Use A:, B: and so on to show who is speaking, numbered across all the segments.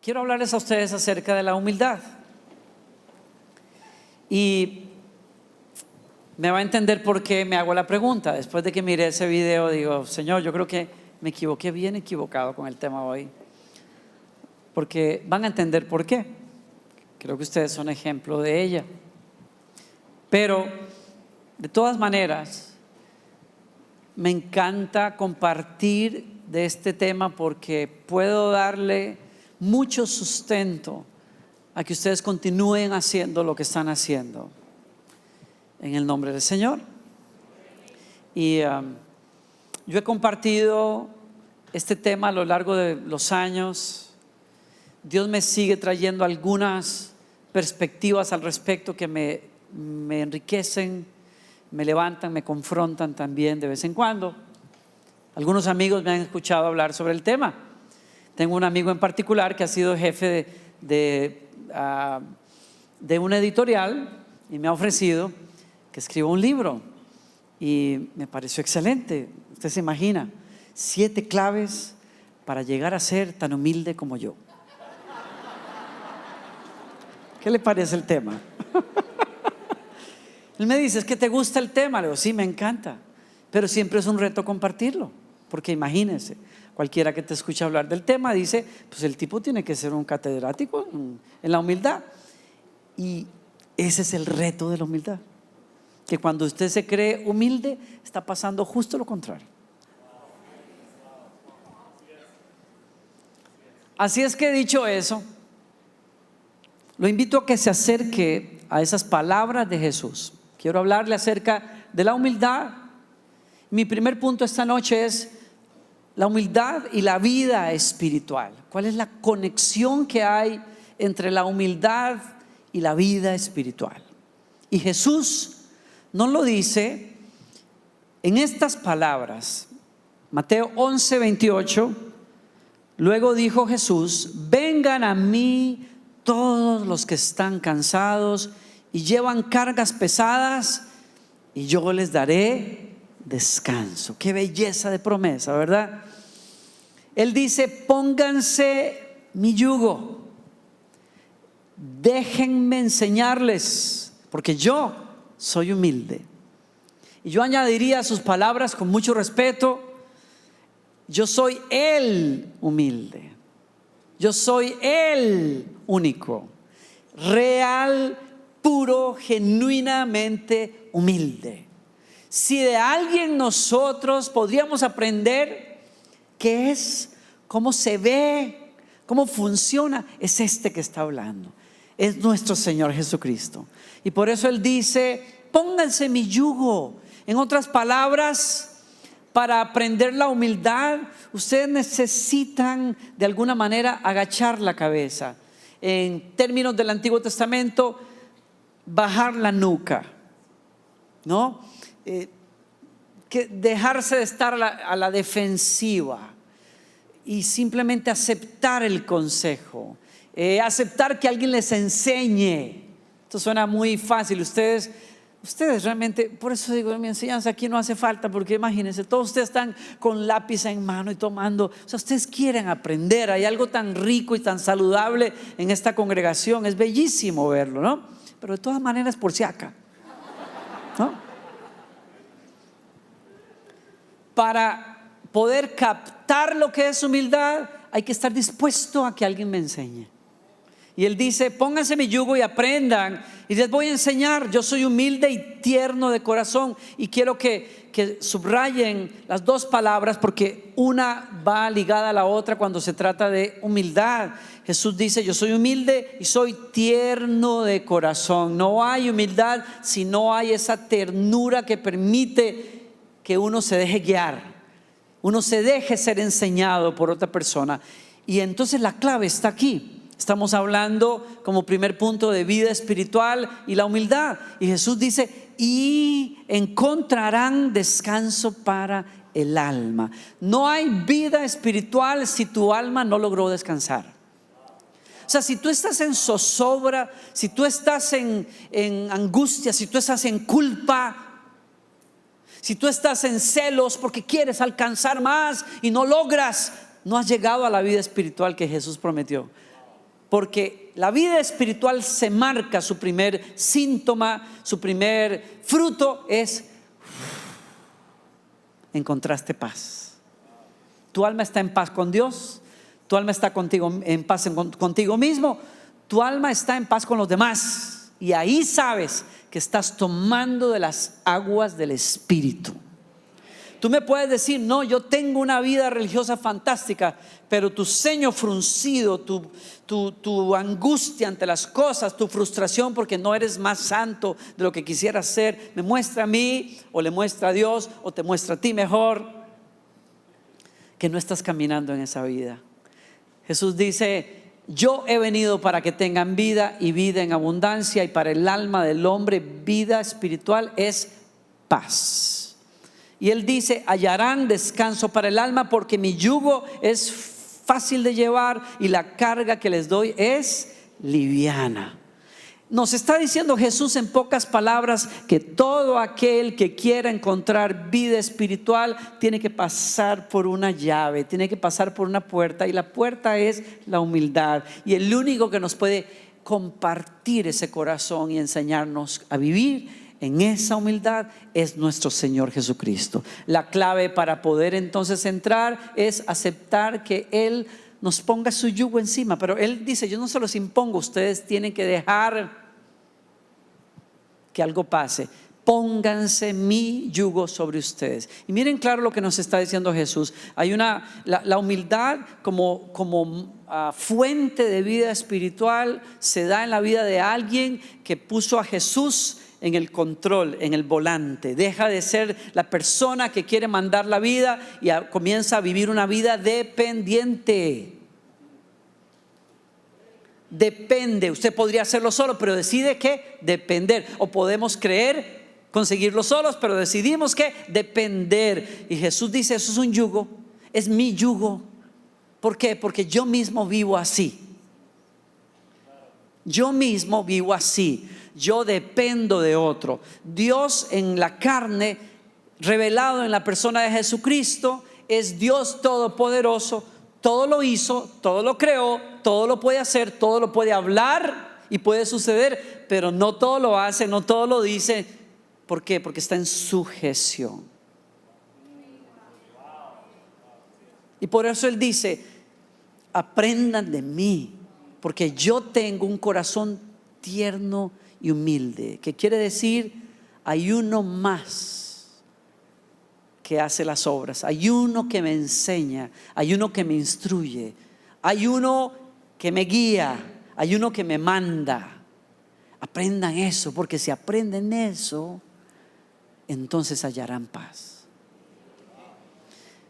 A: quiero hablarles a ustedes acerca de la humildad. Y me va a entender por qué me hago la pregunta. Después de que miré ese video, digo, Señor, yo creo que me equivoqué bien equivocado con el tema hoy. Porque van a entender por qué. Creo que ustedes son ejemplo de ella. Pero, de todas maneras, me encanta compartir de este tema porque puedo darle mucho sustento a que ustedes continúen haciendo lo que están haciendo en el nombre del Señor. Y yo he compartido este tema a lo largo de los años. Dios me sigue trayendo algunas perspectivas al respecto que me enriquecen, me levantan, me confrontan también de vez en cuando. Algunos amigos me han escuchado hablar sobre el tema. Tengo un amigo en particular que ha sido jefe de una editorial y me ha ofrecido que escriba un libro, y me pareció excelente. Usted se imagina, 7 claves para llegar a ser tan humilde como yo. ¿Qué le parece el tema? Él me dice, ¿es que te gusta el tema? Le digo, sí, me encanta, pero siempre es un reto compartirlo, porque imagínense, cualquiera que te escuche hablar del tema dice, pues el tipo tiene que ser un catedrático en la humildad. Y ese es el reto de la humildad, que cuando usted se cree humilde, está pasando justo lo contrario. Así es que, dicho eso, lo invito a que se acerque a esas palabras de Jesús. Quiero hablarle acerca de la humildad. Mi primer punto esta noche es la humildad y la vida espiritual. ¿Cuál es la conexión que hay entre la humildad y la vida espiritual? Y Jesús nos lo dice en estas palabras. Mateo 11:28. Luego dijo Jesús: vengan a mí todos los que están cansados y llevan cargas pesadas, y yo les daré descanso. Qué belleza de promesa, ¿verdad? Él dice: pónganse mi yugo, déjenme enseñarles, porque yo soy humilde. Y yo añadiría a sus palabras con mucho respeto: yo soy el humilde, yo soy el único, real, puro, genuinamente humilde. Si de alguien nosotros podríamos aprender qué es, cómo se ve, cómo funciona, es este que está hablando, es nuestro Señor Jesucristo. Y por eso Él dice: pónganse mi yugo. En otras palabras, para aprender la humildad, ustedes necesitan de alguna manera agachar la cabeza. En términos del Antiguo Testamento, bajar la nuca, ¿no? Que dejarse de estar a la defensiva y simplemente aceptar el consejo, aceptar que alguien les enseñe. Esto suena muy fácil. Ustedes realmente, por eso digo, mi enseñanza aquí no hace falta, porque imagínense, todos ustedes están con lápiz en mano y tomando, o sea, ustedes quieren aprender. Hay algo tan rico y tan saludable en esta congregación, es bellísimo verlo, ¿no? Pero de todas maneras, por si acá, ¿no? Para poder captar lo que es humildad, hay que estar dispuesto a que alguien me enseñe. Y Él dice: pónganse mi yugo y aprendan, y les voy a enseñar. Yo soy humilde y tierno de corazón. Y quiero que subrayen las dos palabras, porque una va ligada a la otra cuando se trata de humildad. Jesús dice: yo soy humilde y soy tierno de corazón. No hay humildad si no hay esa ternura que permite que uno se deje guiar, uno se deje ser enseñado por otra persona. Y entonces la clave está aquí. Estamos hablando como primer punto de vida espiritual y la humildad. Y Jesús dice: y encontrarán descanso para el alma. No hay vida espiritual si tu alma no logró descansar. O sea, si tú estás en zozobra, si tú estás en angustia, si tú estás en culpa, si tú estás en celos porque quieres alcanzar más y no logras, no has llegado a la vida espiritual que Jesús prometió. Porque la vida espiritual se marca, su primer síntoma, su primer fruto es: encontraste paz. Tu alma está en paz con Dios, tu alma está en paz contigo mismo, tu alma está en paz con los demás. Y ahí sabes que estás tomando de las aguas del Espíritu. Tú me puedes decir: no, yo tengo una vida religiosa fantástica, pero tu ceño fruncido, tu angustia ante las cosas, tu frustración porque no eres más santo de lo que quisieras ser, me muestra a mí, o le muestra a Dios, o te muestra a ti mejor, que no estás caminando en esa vida. Jesús dice: yo he venido para que tengan vida y vida en abundancia, y para el alma del hombre vida espiritual es paz. Y Él dice: hallarán descanso para el alma, porque mi yugo es fácil de llevar y la carga que les doy es liviana. Nos está diciendo Jesús en pocas palabras que todo aquel que quiera encontrar vida espiritual tiene que pasar por una llave, tiene que pasar por una puerta, y la puerta es la humildad. Y el único que nos puede compartir ese corazón y enseñarnos a vivir en esa humildad es nuestro Señor Jesucristo. La clave para poder entonces entrar es aceptar que Él nos ponga su yugo encima. Pero Él dice: yo no se los impongo, ustedes tienen que dejar que algo pase. Pónganse mi yugo sobre ustedes. Y miren claro lo que nos está diciendo Jesús. Hay la humildad como fuente de vida espiritual se da en la vida de alguien que puso a Jesús en el control, en el volante. Deja de ser la persona que quiere mandar la vida y comienza a vivir una vida dependiente. Depende. Usted podría hacerlo solo, pero decide que depender. O podemos creer conseguirlo solos, pero decidimos que depender. Y Jesús dice: eso es un yugo, es mi yugo. ¿Por qué? Porque yo mismo vivo así. Yo mismo vivo así. Yo dependo de otro. Dios en la carne, revelado en la persona de Jesucristo, es Dios todopoderoso. Todo lo hizo, todo lo creó, todo lo puede hacer, todo lo puede hablar y puede suceder, pero no todo lo hace, no todo lo dice. ¿Por qué? Porque está en sujeción. Y por eso Él dice: aprendan de mí, porque yo tengo un corazón tierno y humilde. Que quiere decir: hay uno más que hace las obras, hay uno que me enseña, hay uno que me instruye, hay uno que me guía, hay uno que me manda. Aprendan eso, porque si aprenden eso, entonces hallarán paz.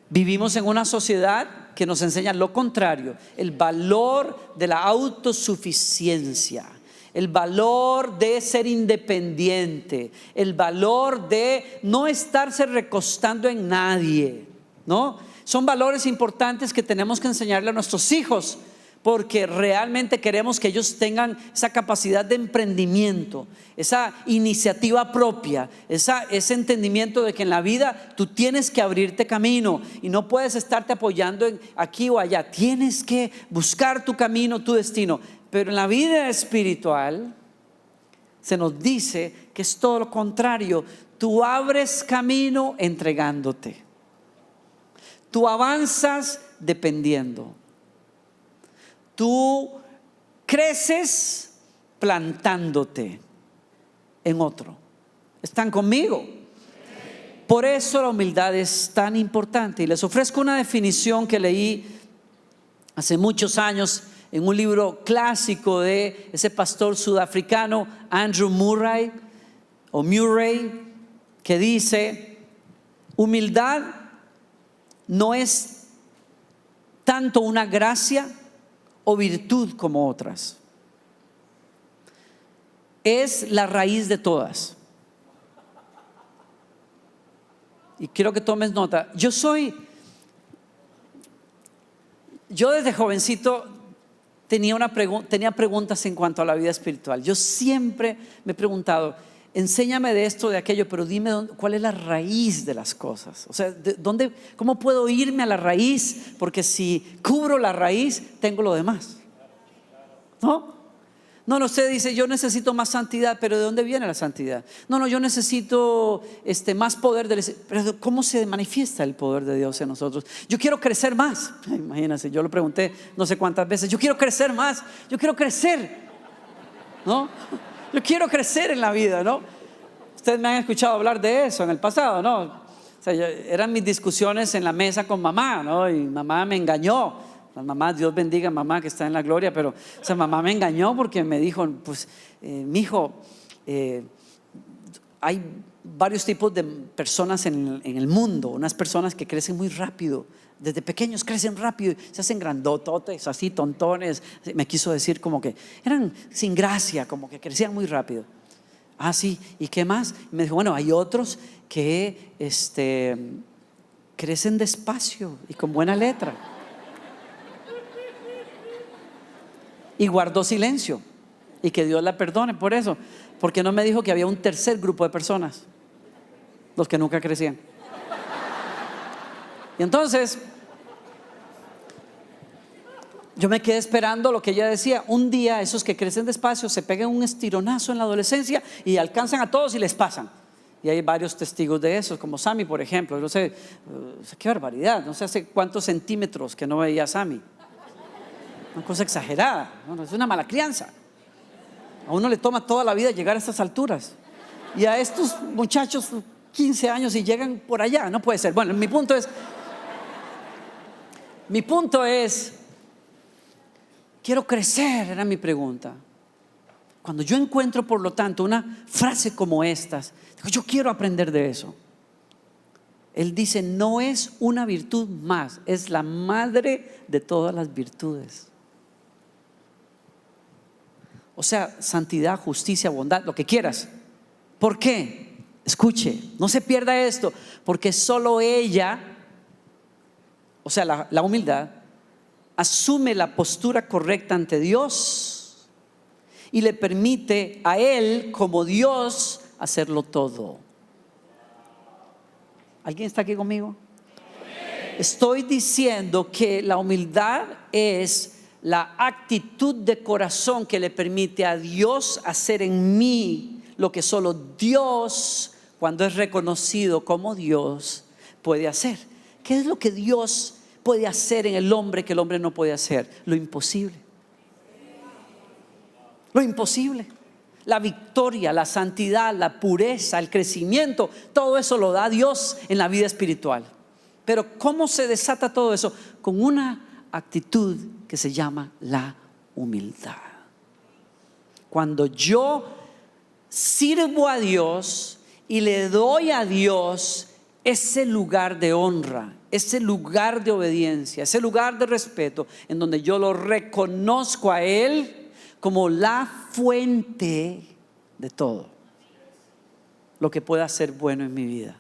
A: Vivimos en una sociedad que nos enseña lo contrario: el valor de la autosuficiencia, el valor de ser independiente, el valor de no estarse recostando en nadie, ¿no? Son valores importantes que tenemos que enseñarle a nuestros hijos, porque realmente queremos que ellos tengan esa capacidad de emprendimiento, esa iniciativa propia, ese entendimiento de que en la vida tú tienes que abrirte camino y no puedes estarte apoyando en aquí o allá. Tienes que buscar tu camino, tu destino. Pero en la vida espiritual se nos dice que es todo lo contrario. Tú abres camino entregándote. Tú avanzas dependiendo. Tú creces plantándote en otro. ¿Están conmigo? Por eso la humildad es tan importante. Y les ofrezco una definición que leí hace muchos años en un libro clásico de ese pastor sudafricano Andrew Murray, que dice: humildad no es tanto una gracia o virtud como otras, es la raíz de todas. Y quiero que tomes nota. Yo desde jovencito tenía preguntas en cuanto a la vida espiritual. Yo siempre me he preguntado: enséñame de esto, de aquello, pero dime cuál es la raíz de las cosas. O sea, ¿cómo puedo irme a la raíz? Porque si cubro la raíz, tengo lo demás. ¿no? No, usted dice, yo necesito más santidad, pero ¿de dónde viene la santidad? No, yo necesito más poder del Espíritu. Pero ¿cómo se manifiesta el poder de Dios en nosotros? Yo quiero crecer más. Imagínense, yo lo pregunté no sé cuántas veces. Yo quiero crecer más, yo quiero crecer, ¿no? Yo quiero crecer en la vida, ¿no? Ustedes me han escuchado hablar de eso en el pasado, ¿no? O sea, eran mis discusiones en la mesa con mamá, ¿no? Y mamá me engañó. La mamá, Dios bendiga a mamá que está en la gloria, pero o sea, mamá me engañó porque me dijo, pues, mijo, hay varios tipos de personas en el mundo. Unas personas que crecen muy rápido, desde pequeños crecen rápido, se hacen grandototes, así tontones. Me quiso decir como que eran sin gracia, como que crecían muy rápido. Ah, sí, ¿y qué más? Y me dijo, bueno, hay otros que crecen despacio y con buena letra. Y guardó silencio, y que Dios la perdone por eso, porque no me dijo que había un tercer grupo de personas, los que nunca crecían. Y entonces yo me quedé esperando lo que ella decía. Un día esos que crecen despacio se pegan un estironazo en la adolescencia y alcanzan a todos y les pasan. Y hay varios testigos de eso, como Sammy, por ejemplo. No sé, qué barbaridad, no sé hace cuántos centímetros que no veía a Sammy. Una cosa exagerada, ¿no? Es una mala crianza. A uno le toma toda la vida llegar a estas alturas, y a estos muchachos 15 años y llegan por allá. No puede ser. Bueno, mi punto es quiero crecer, era mi pregunta. Cuando yo encuentro, por lo tanto, una frase como estas, digo, yo quiero aprender de eso. Él dice, no es una virtud más, es la madre de todas las virtudes. O sea, santidad, justicia, bondad, lo que quieras. ¿Por qué? Escuche, no se pierda esto, porque solo ella, o sea, la humildad, asume la postura correcta ante Dios y le permite a Él, como Dios, hacerlo todo. ¿Alguien está aquí conmigo? Estoy diciendo que la humildad es la actitud de corazón que le permite a Dios hacer en mí lo que solo Dios, cuando es reconocido como Dios, puede hacer. ¿Qué es lo que Dios puede hacer en el hombre que el hombre no puede hacer? Lo imposible. Lo imposible. La victoria, la santidad, la pureza, el crecimiento, todo eso lo da Dios en la vida espiritual. Pero ¿cómo se desata todo eso? Con una actitud que se llama la humildad. Cuando yo sirvo a Dios y le doy a Dios ese lugar de honra, ese lugar de obediencia, ese lugar de respeto, en donde yo lo reconozco a Él como la fuente de todo lo que pueda ser bueno en mi vida.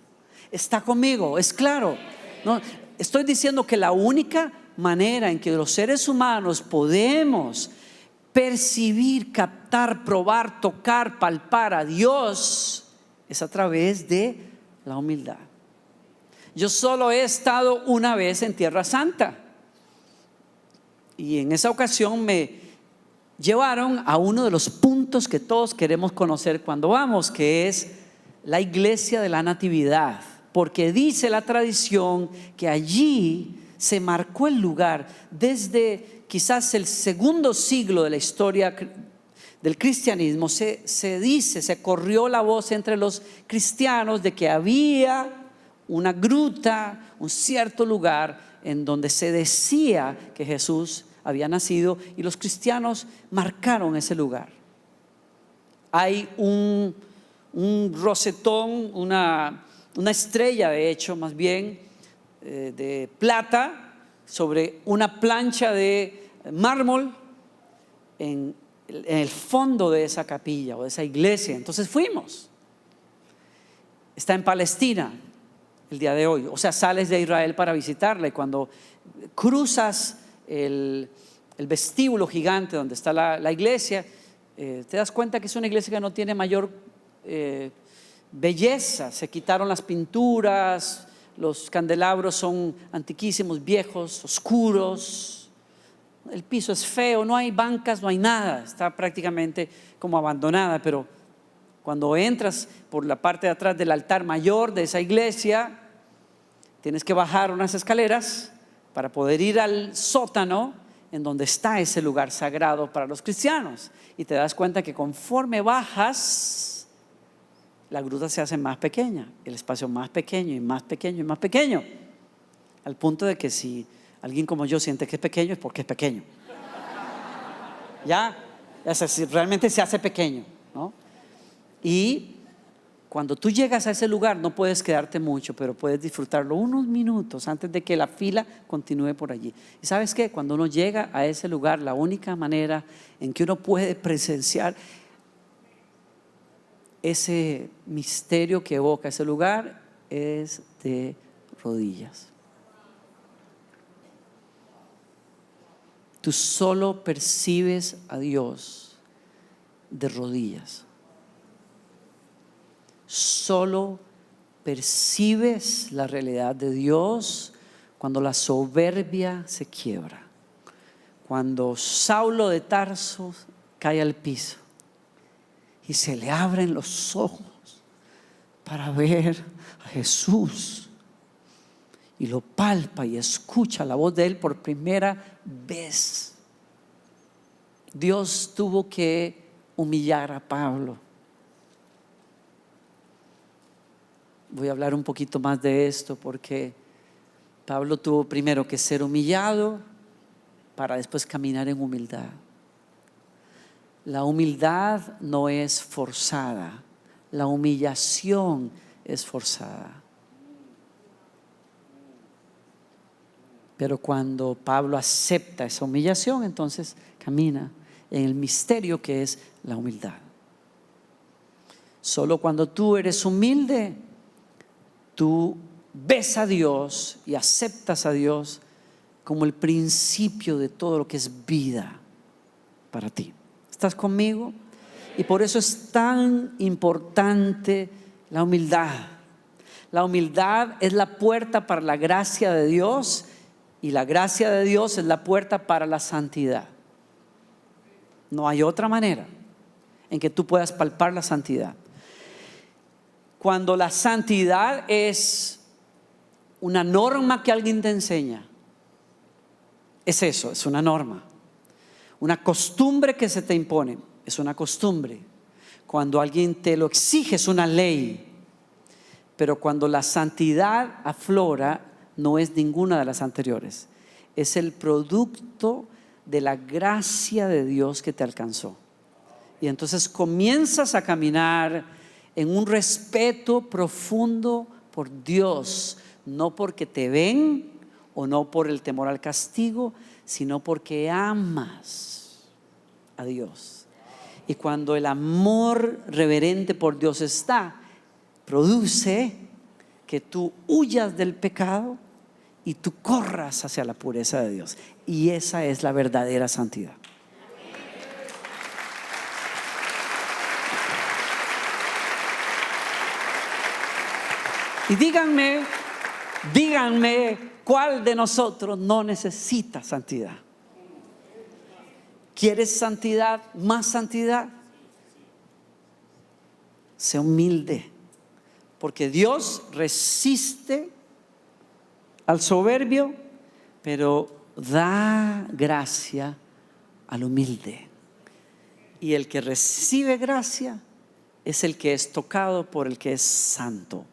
A: ¿Está conmigo? ¿Es claro? No, estoy diciendo que la única manera en que los seres humanos podemos percibir, captar, probar, tocar, palpar a Dios es a través de la humildad. Yo solo he estado una vez en Tierra Santa, y en esa ocasión me llevaron a uno de los puntos que todos queremos conocer cuando vamos, que es la iglesia de la Natividad, porque dice la tradición que allí se marcó el lugar desde quizás el segundo siglo de la historia del cristianismo. Se dice, se corrió la voz entre los cristianos de que había una gruta, un cierto lugar en donde se decía que Jesús había nacido, y los cristianos marcaron ese lugar. Hay un rosetón, una estrella, de hecho, más bien de plata, sobre una plancha de mármol en el fondo de esa capilla o de esa iglesia. Entonces fuimos. Está en Palestina el día de hoy. O sea, sales de Israel para visitarla, y cuando cruzas el vestíbulo gigante donde está la iglesia, te das cuenta que es una iglesia que no tiene mayor belleza. Se quitaron las pinturas, los candelabros son antiquísimos, viejos, oscuros, el piso es feo, no hay bancas, no hay nada, está prácticamente como abandonada, pero cuando entras por la parte de atrás del altar mayor de esa iglesia, tienes que bajar unas escaleras para poder ir al sótano en donde está ese lugar sagrado para los cristianos, y te das cuenta que conforme bajas, la gruta se hace más pequeña, el espacio más pequeño y más pequeño y más pequeño, al punto de que si alguien como yo siente que es pequeño, es porque es pequeño. Ya realmente se hace pequeño, ¿no? Y cuando tú llegas a ese lugar no puedes quedarte mucho, pero puedes disfrutarlo unos minutos antes de que la fila continúe por allí. ¿Y sabes qué? Cuando uno llega a ese lugar, la única manera en que uno puede presenciar ese misterio que evoca ese lugar es de rodillas. Tú solo percibes a Dios de rodillas. Solo percibes la realidad de Dios cuando la soberbia se quiebra. Cuando Saulo de Tarso cae al piso y se le abren los ojos para ver a Jesús, y lo palpa y escucha la voz de Él por primera vez. Dios tuvo que humillar a Pablo. Voy a hablar un poquito más de esto porque Pablo tuvo primero que ser humillado para después caminar en humildad. La humildad no es forzada, la humillación es forzada. Pero cuando Pablo acepta esa humillación, entonces camina en el misterio que es la humildad. Solo cuando tú eres humilde, tú ves a Dios y aceptas a Dios como el principio de todo lo que es vida para ti. ¿Estás conmigo? Y por eso es tan importante la humildad. La humildad es la puerta para la gracia de Dios, y la gracia de Dios es la puerta para la santidad. No hay otra manera en que tú puedas palpar la santidad. Cuando la santidad es una norma que alguien te enseña, es eso, es una norma. Una costumbre que se te impone, es una costumbre. Cuando alguien te lo exige, es una ley. Pero cuando la santidad aflora, no es ninguna de las anteriores. Es el producto de la gracia de Dios que te alcanzó. Y entonces comienzas a caminar en un respeto profundo por Dios, no porque te ven o no por el temor al castigo, sino porque amas a Dios. Y cuando el amor reverente por Dios está, produce que tú huyas del pecado y tú corras hacia la pureza de Dios. Y esa es la verdadera santidad. Y díganme, ¿cuál de nosotros no necesita santidad? ¿Quieres santidad? ¿Más santidad? Sé humilde, porque Dios resiste al soberbio, pero da gracia al humilde. Y el que recibe gracia es el que es tocado por el que es santo.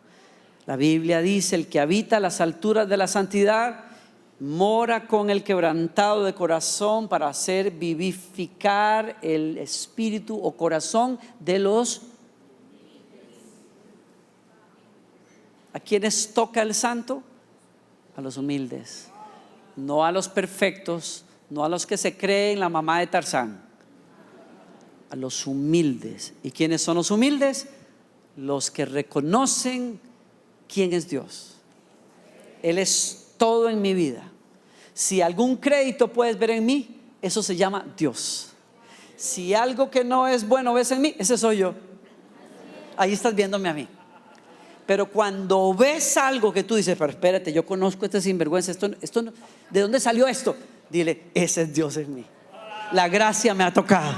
A: La Biblia dice: el que habita las alturas de la santidad mora con el quebrantado de corazón para hacer vivificar el espíritu o corazón de los. ¿A quiénes toca el santo? A los humildes, no a los perfectos, no a los que se creen la mamá de Tarzán, a los humildes. ¿Y quiénes son los humildes? Los que reconocen quién es Dios. Él es todo en mi vida. Si algún crédito puedes ver en mí, eso se llama Dios. Si algo que no es bueno ves en mí, ese soy yo. Ahí estás viéndome a mí. Pero cuando ves algo que tú dices: pero espérate, yo conozco a este sinvergüenza, esto, ¿de dónde salió esto? Dile, ese es Dios en mí. La gracia me ha tocado.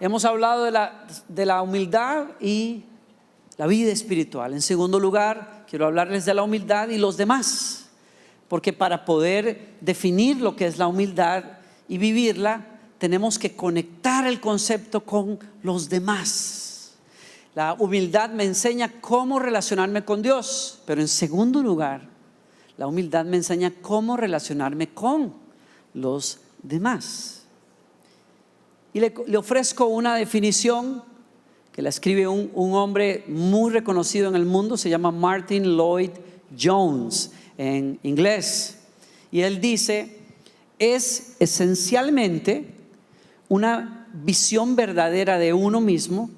A: Hemos hablado de la humildad y la vida espiritual. En segundo lugar, quiero hablarles de la humildad y los demás. Porque para poder definir lo que es la humildad y vivirla, tenemos que conectar el concepto con los demás. La humildad me enseña cómo relacionarme con Dios. Pero en segundo lugar, la humildad me enseña cómo relacionarme con los demás. Y le ofrezco una definición que la escribe un hombre muy reconocido en el mundo. Se llama Martin Lloyd Jones en inglés. Y él dice, es esencialmente una visión verdadera de uno mismo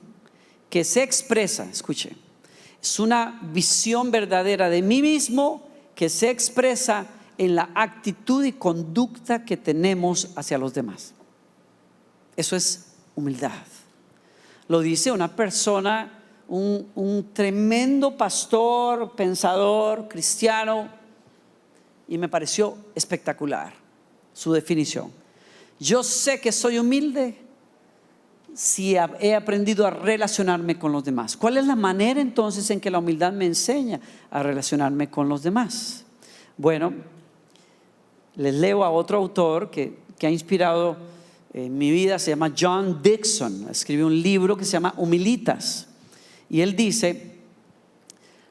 A: que se expresa, escuche, es una visión verdadera de mí mismo que se expresa en la actitud y conducta que tenemos hacia los demás. Eso es humildad. Lo dice una persona, un tremendo pastor, pensador, cristiano, y me pareció espectacular su definición. Yo sé que soy humilde si he aprendido a relacionarme con los demás. ¿Cuál es la manera entonces en que la humildad me enseña a relacionarme con los demás? Bueno, les leo a otro autor que ha inspirado en mi vida. Se llama John Dixon. Escribió un libro que se llama Humilitas. Y él dice,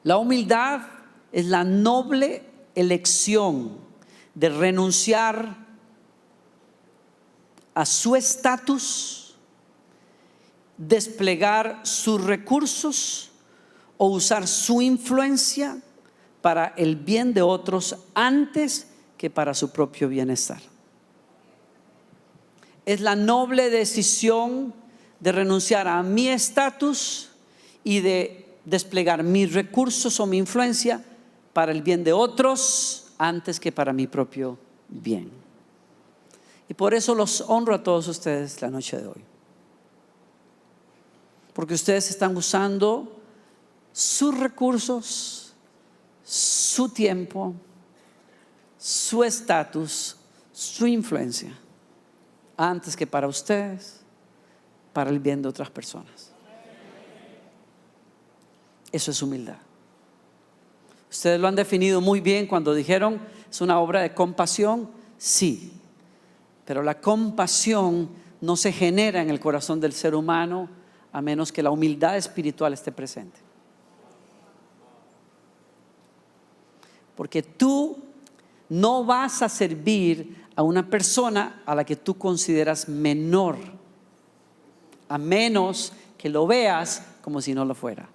A: la humildad es la noble elección de renunciar a su estatus, desplegar sus recursos o usar su influencia para el bien de otros antes que para su propio bienestar. Es la noble decisión de renunciar a mi estatus y de desplegar mis recursos o mi influencia para el bien de otros antes que para mi propio bien. Y por eso los honro a todos ustedes la noche de hoy. Porque ustedes están usando sus recursos, su tiempo, su estatus, su influencia antes que para ustedes, para el bien de otras personas. Eso es humildad. Ustedes lo han definido muy bien cuando dijeron, es una obra de compasión. Sí, pero la compasión no se genera en el corazón del ser humano a menos que la humildad espiritual esté presente. Porque tú no vas a servir a una persona a la que tú consideras menor, a menos que lo veas como si no lo fuera.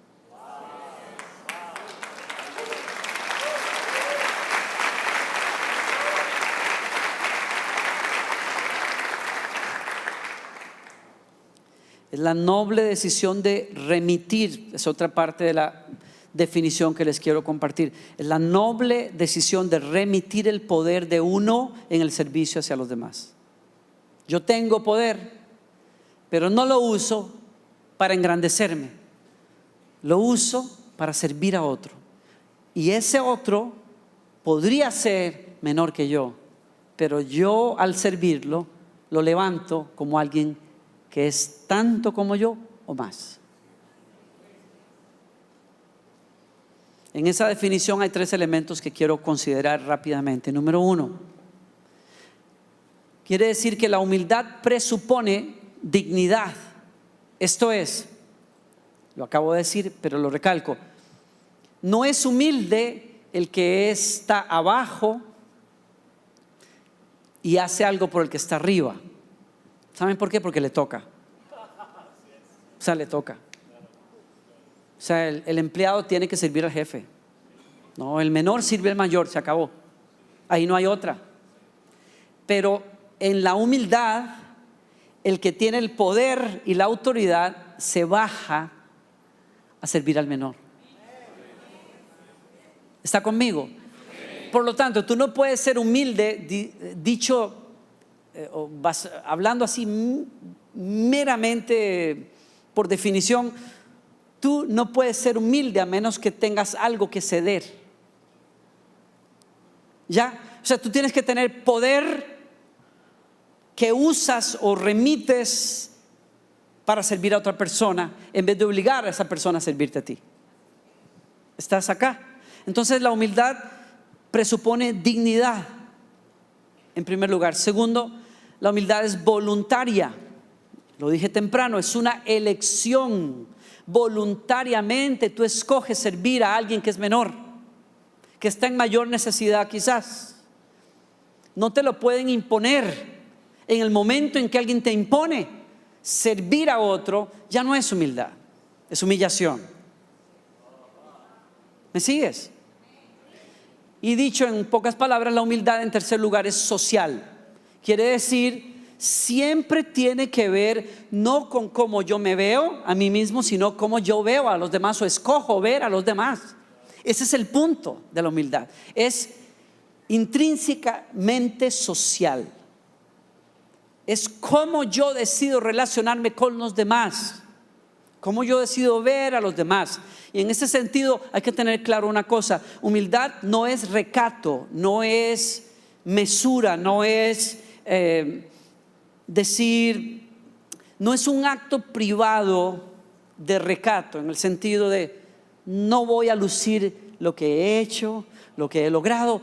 A: Es la noble decisión de remitir, es otra parte de la definición que les quiero compartir. Es la noble decisión de remitir el poder de uno en el servicio hacia los demás. Yo tengo poder, pero no lo uso para engrandecerme, lo uso para servir a otro. Y ese otro podría ser menor que yo, pero yo al servirlo lo levanto como alguien que es tanto como yo o más. En esa definición hay 3 elementos que quiero considerar rápidamente. Número 1, quiere decir que la humildad presupone dignidad. Esto es, lo acabo de decir, pero lo recalco, no es humilde el que está abajo y hace algo por el que está arriba. ¿Saben por qué? Porque le toca. O sea, le toca. O sea, el empleado tiene que servir al jefe. No, el menor sirve al mayor, se acabó. Ahí no hay otra. Pero en la humildad, el que tiene el poder y la autoridad se baja a servir al menor. ¿Está conmigo? Por lo tanto, tú no puedes ser humilde, hablando así meramente por definición, Tú no puedes ser humilde a menos que tengas algo que ceder. ¿Ya? O sea, tú tienes que tener poder que usas o remites para servir a otra persona en vez de obligar a esa persona a servirte a ti. ¿Estás acá? Entonces la humildad presupone dignidad en primer lugar. Segundo, la humildad es voluntaria. Lo dije temprano, es una elección. Voluntariamente tú escoges servir a alguien que es menor, que está en mayor necesidad quizás. No te lo pueden imponer. En el momento en que alguien te impone servir a otro, ya no es humildad, es humillación. ¿Me sigues? Y dicho en pocas palabras, la humildad en tercer lugar es social. Quiere decir, siempre tiene que ver no con cómo yo me veo a mí mismo, sino cómo yo veo a los demás o escojo ver a los demás. Ese es el punto de la humildad. Es intrínsecamente social. Es cómo yo decido relacionarme con los demás, cómo yo decido ver a los demás. Y en ese sentido hay que tener claro una cosa: humildad no es recato, no es mesura, no es decir, no es un acto privado de recato, en el sentido de no voy a lucir lo que he hecho, lo que he logrado,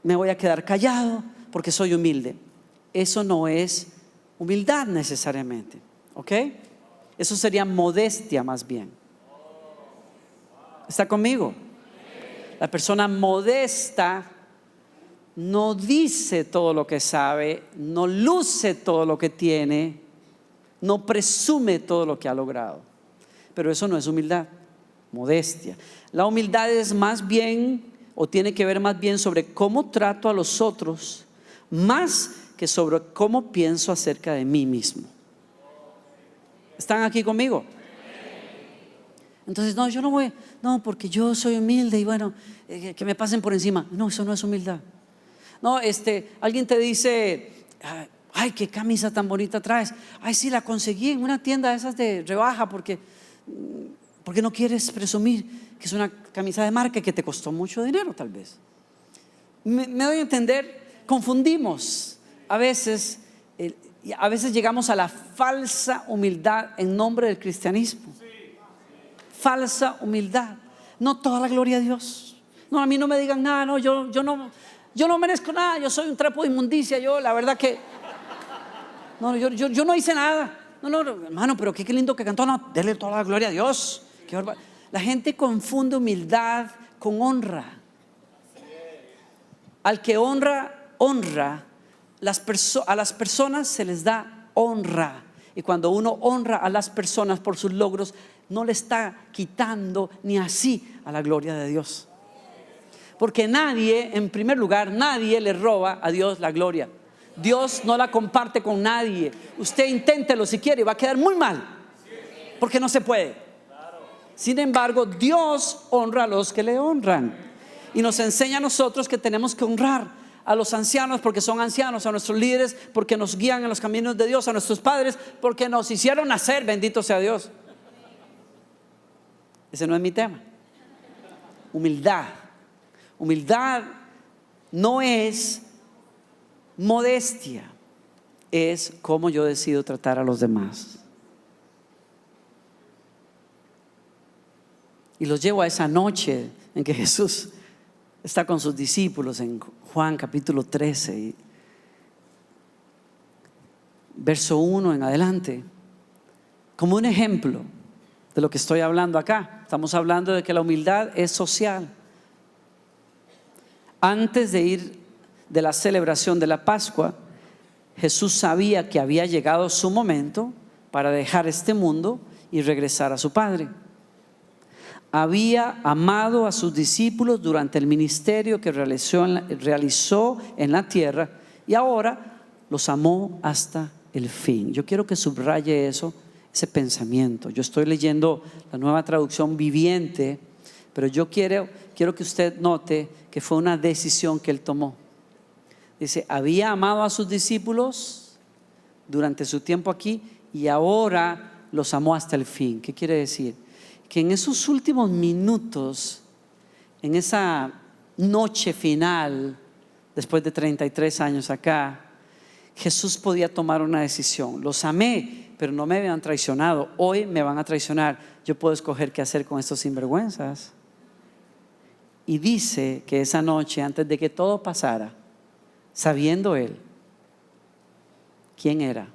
A: me voy a quedar callado porque soy humilde. Eso no es humildad necesariamente, ¿ok? Eso sería modestia más bien. ¿Está conmigo? La persona modesta no dice todo lo que sabe, no luce todo lo que tiene, no presume todo lo que ha logrado. Pero eso no es humildad, modestia. La humildad es más bien, o tiene que ver más bien sobre cómo trato a los otros, más que sobre cómo pienso acerca de mí mismo. ¿Están aquí conmigo? Entonces, no, yo no voy, no, porque yo soy humilde y bueno, que me pasen por encima. No, eso no es humildad. No, alguien te dice, ay, qué camisa tan bonita traes. Ay, sí, la conseguí en una tienda de esas de rebaja porque no quieres presumir que es una camisa de marca que te costó mucho dinero tal vez. Me doy a entender, confundimos a veces llegamos a la falsa humildad en nombre del cristianismo. Falsa humildad. No, toda la gloria a Dios. No, a mí no me digan nada. No, yo no merezco nada. Yo soy un trapo de inmundicia. Yo la verdad que no, yo no hice nada. No, hermano, pero qué lindo que cantó. No, dele toda la gloria a Dios. La gente confunde humildad con honra. Al que honra, honra. A las personas se les da honra. Y cuando uno honra a las personas por sus logros, no le está quitando ni así a la gloria de Dios. Porque nadie, en primer lugar, nadie le roba a Dios la gloria. Dios no la comparte con nadie. Usted inténtelo si quiere y va a quedar muy mal, porque no se puede. Sin embargo, Dios honra a los que le honran. Y nos enseña a nosotros que tenemos que honrar a los ancianos porque son ancianos, a nuestros líderes porque nos guían en los caminos de Dios, a nuestros padres porque nos hicieron nacer, bendito sea Dios. Ese no es mi tema. Humildad no es modestia, es cómo yo decido tratar a los demás. Y los llevo a esa noche en que Jesús está con sus discípulos en Juan capítulo 13, verso 1 en adelante, como un ejemplo de lo que estoy hablando acá. Estamos hablando de que la humildad es social. Antes de ir de la celebración de la Pascua, Jesús sabía que había llegado su momento para dejar este mundo y regresar a su Padre. Había amado a sus discípulos durante el ministerio que realizó en la tierra y ahora los amó hasta el fin. Yo quiero que subraye ese pensamiento. Yo estoy leyendo la Nueva Traducción Viviente, pero yo quiero que usted note que fue una decisión que él tomó. Dice, había amado a sus discípulos durante su tiempo aquí y ahora los amó hasta el fin. ¿Qué quiere decir? Que en esos últimos minutos, en esa noche final, después de 33 años acá, Jesús podía tomar una decisión. Los amé, pero no me habían traicionado. Hoy me van a traicionar. Yo puedo escoger qué hacer con estos sinvergüenzas. Y dice que esa noche, antes de que todo pasara, sabiendo él quién era,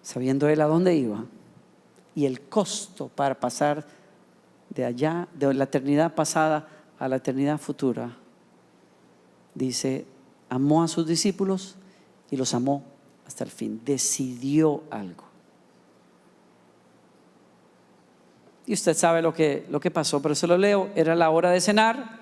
A: sabiendo él a dónde iba y el costo para pasar de allá, de la eternidad pasada a la eternidad futura, dice, amó a sus discípulos y los amó hasta el fin. Decidió algo. Y usted sabe lo que pasó, pero se lo leo. Era la hora de cenar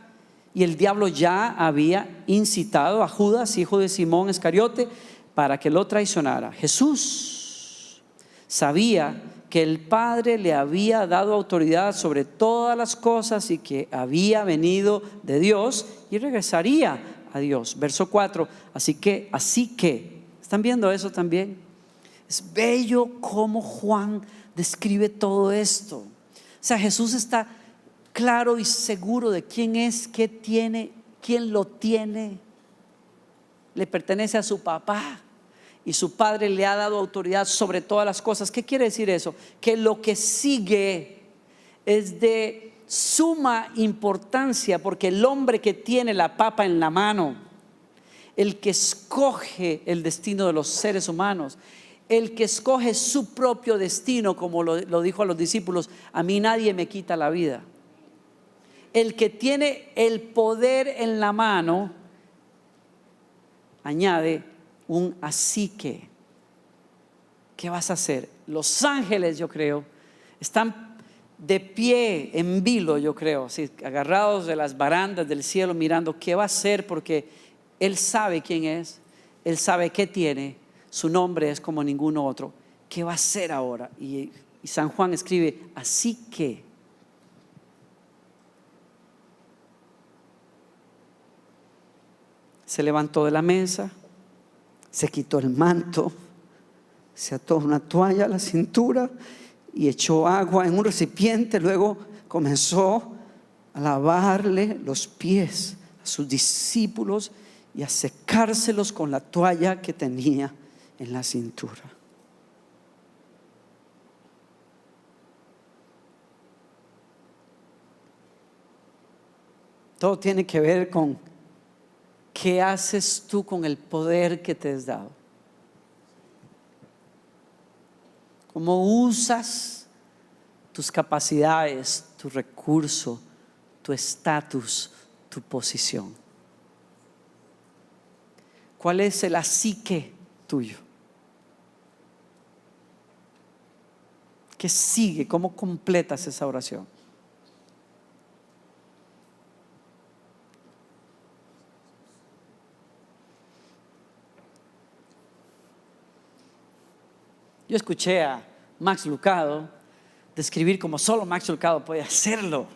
A: y el diablo ya había incitado a Judas, hijo de Simón Iscariote, para que lo traicionara. Jesús sabía que el Padre le había dado autoridad sobre todas las cosas y que había venido de Dios y regresaría a Dios. Verso 4. Así que, ¿están viendo eso también? Es bello cómo Juan describe todo esto. O sea, Jesús está claro y seguro de quién es, qué tiene, quién lo tiene. Le pertenece a su papá y su padre le ha dado autoridad sobre todas las cosas. ¿Qué quiere decir eso? Que lo que sigue es de suma importancia, porque el hombre que tiene la papa en la mano, el que escoge el destino de los seres humanos, el que escoge su propio destino, como lo dijo a los discípulos, a mí nadie me quita la vida. El que tiene el poder en la mano, añade un así que. ¿Qué vas a hacer? Los ángeles, yo creo, están de pie en vilo, yo creo, así, agarrados de las barandas del cielo, mirando qué va a hacer, porque Él sabe quién es, Él sabe qué tiene, su nombre es como ninguno otro. ¿Qué va a hacer ahora? Y San Juan escribe, así que. Se levantó de la mesa, se quitó el manto, se ató una toalla a la cintura y echó agua en un recipiente. Luego comenzó a lavarle los pies a sus discípulos y a secárselos con la toalla que tenía en la cintura. Todo tiene que ver con qué haces tú con el poder que te has dado. ¿Cómo usas tus capacidades, tu recurso, tu estatus, tu posición? ¿Cuál es el así que tuyo? ¿Qué sigue? ¿Cómo completas esa oración? Yo escuché a Max Lucado describir como solo Max Lucado puede hacerlo,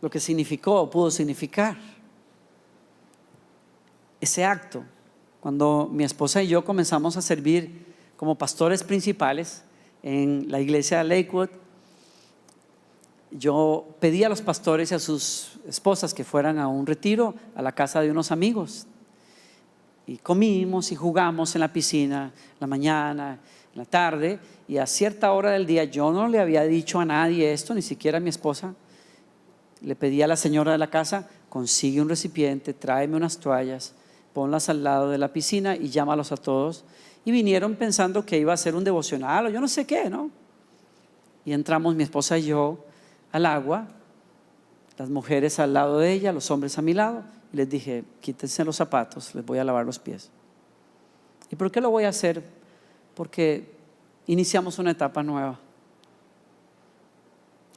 A: lo que significó o pudo significar ese acto. Cuando mi esposa y yo comenzamos a servir como pastores principales en la iglesia de Lakewood, yo pedí a los pastores y a sus esposas que fueran a un retiro a la casa de unos amigos. Y comimos y jugamos en la piscina, en la mañana, en la tarde, y a cierta hora del día yo no le había dicho a nadie esto, ni siquiera a mi esposa. Le pedí a la señora de la casa, consigue un recipiente, tráeme unas toallas, ponlas al lado de la piscina y llámalos a todos. Y vinieron pensando que iba a ser un devocional o yo no sé qué, ¿no? Y entramos mi esposa y yo al agua, las mujeres al lado de ella, los hombres a mi lado. Y les dije, quítense los zapatos, les voy a lavar los pies. ¿Y por qué lo voy a hacer? Porque iniciamos una etapa nueva.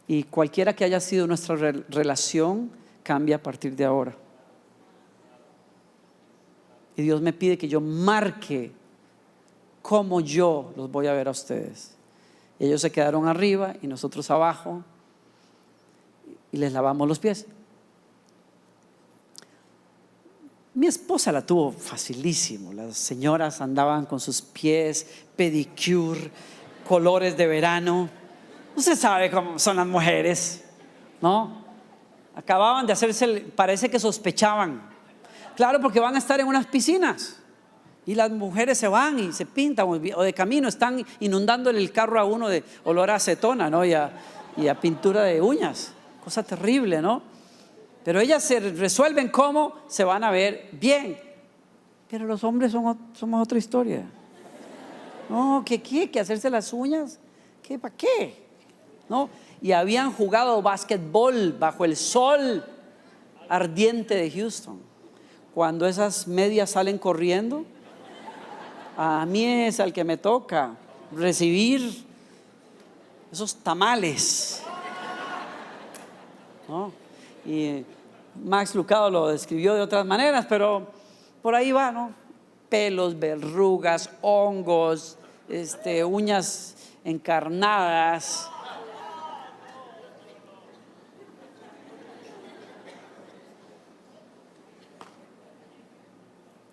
A: Y cualquiera que haya sido nuestra relación cambia a partir de ahora. Y Dios me pide que yo marque cómo yo los voy a ver a ustedes. Y ellos se quedaron arriba y nosotros abajo y les lavamos los pies. Mi esposa la tuvo facilísimo. Las señoras andaban con sus pies pedicure colores de verano. Usted sabe cómo son las mujeres, ¿no? Acababan de hacerse, parece que sospechaban. Claro, porque van a estar en unas piscinas y las mujeres se van y se pintan, o de camino están inundándole el carro a uno de olor a acetona, ¿no? y a pintura de uñas. Cosa terrible, ¿no? Pero ellas se resuelven cómo se van a ver bien. Pero los hombres somos otra historia. No, ¿qué? ¿Que hacerse las uñas? ¿Qué? ¿Para qué? ¿No? Y habían jugado básquetbol bajo el sol ardiente de Houston. Cuando esas medias salen corriendo, a mí es al que me toca recibir esos tamales, ¿no? Y Max Lucado lo describió de otras maneras, pero por ahí va, ¿no? Pelos, verrugas, hongos, uñas encarnadas.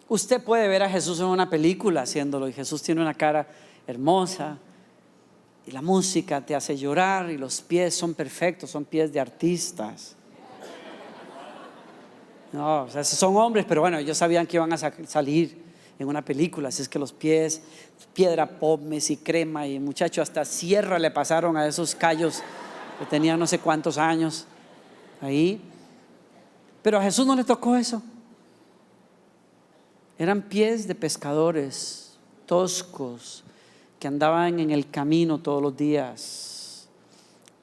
A: Usted puede ver a Jesús en una película haciéndolo, y Jesús tiene una cara hermosa, y la música te hace llorar, y los pies son perfectos, son pies de artistas. No, o sea, son hombres, pero bueno, ellos sabían que iban a salir en una película, así es que los pies, piedra pómez y crema, y muchacho, hasta sierra le pasaron a esos callos que tenían no sé cuántos años ahí. Pero a Jesús no le tocó eso. Eran pies de pescadores toscos que andaban en el camino todos los días,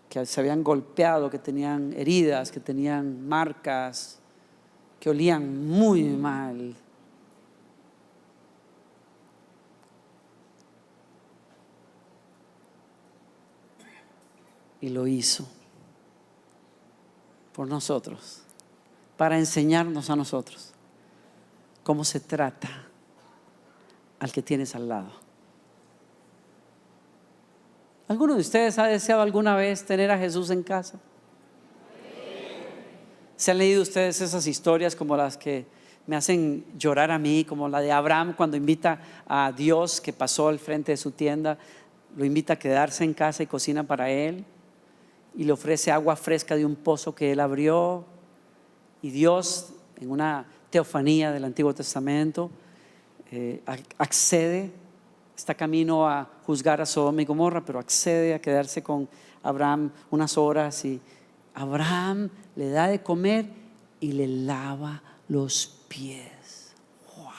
A: que se habían golpeado, que tenían heridas, que tenían marcas, que olían muy mal. Y lo hizo por nosotros, para enseñarnos a nosotros cómo se trata al que tienes al lado. ¿Alguno de ustedes ha deseado alguna vez tener a Jesús en casa? ¿Se han leído ustedes esas historias como las que me hacen llorar a mí, como la de Abraham cuando invita a Dios, que pasó al frente de su tienda, lo invita a quedarse en casa y cocina para él, y le ofrece agua fresca de un pozo que él abrió, y Dios, en una teofanía del Antiguo Testamento, accede, está camino a juzgar a Sodoma y Gomorra, pero accede a quedarse con Abraham unas horas, y Abraham le da de comer y le lava los pies. ¡Wow!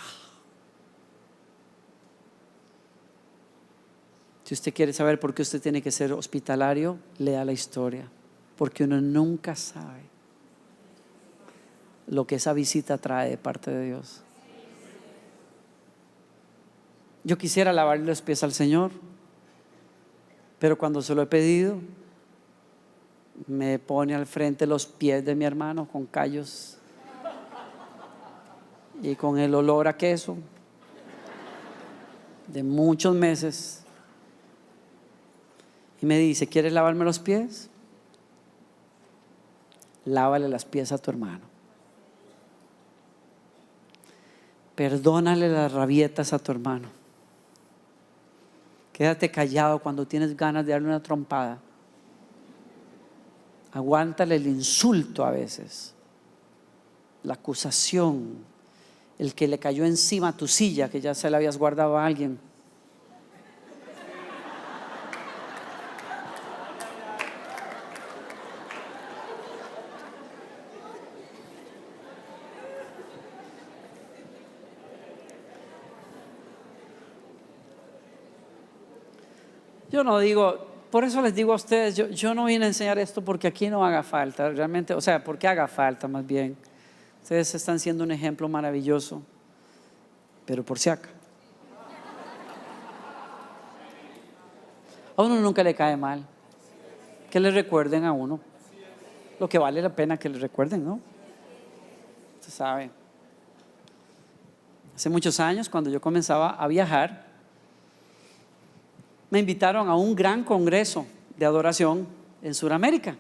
A: Si usted quiere saber por qué usted tiene que ser hospitalario, lea la historia, porque uno nunca sabe lo que esa visita trae de parte de Dios. Yo quisiera lavarle los pies al Señor, pero cuando se lo he pedido, me pone al frente los pies de mi hermano con callos y con el olor a queso de muchos meses, y me dice: ¿quieres lavarme los pies? Lávale los pies a tu hermano. Perdónale las rabietas a tu hermano. Quédate callado cuando tienes ganas de darle una trompada. Aguántale el insulto a veces, la acusación, el que le cayó encima a tu silla que ya se la habías guardado a alguien. Yo no digo, por eso les digo a ustedes, yo no vine a enseñar esto porque aquí no haga falta, realmente, o sea, porque haga falta más bien. Ustedes están siendo un ejemplo maravilloso, pero por si acaso. A uno nunca le cae mal que le recuerden a uno lo que vale la pena que le recuerden, ¿no? Usted sabe. Hace muchos años, cuando yo comenzaba a viajar, me invitaron a un gran congreso de adoración en Sudamérica.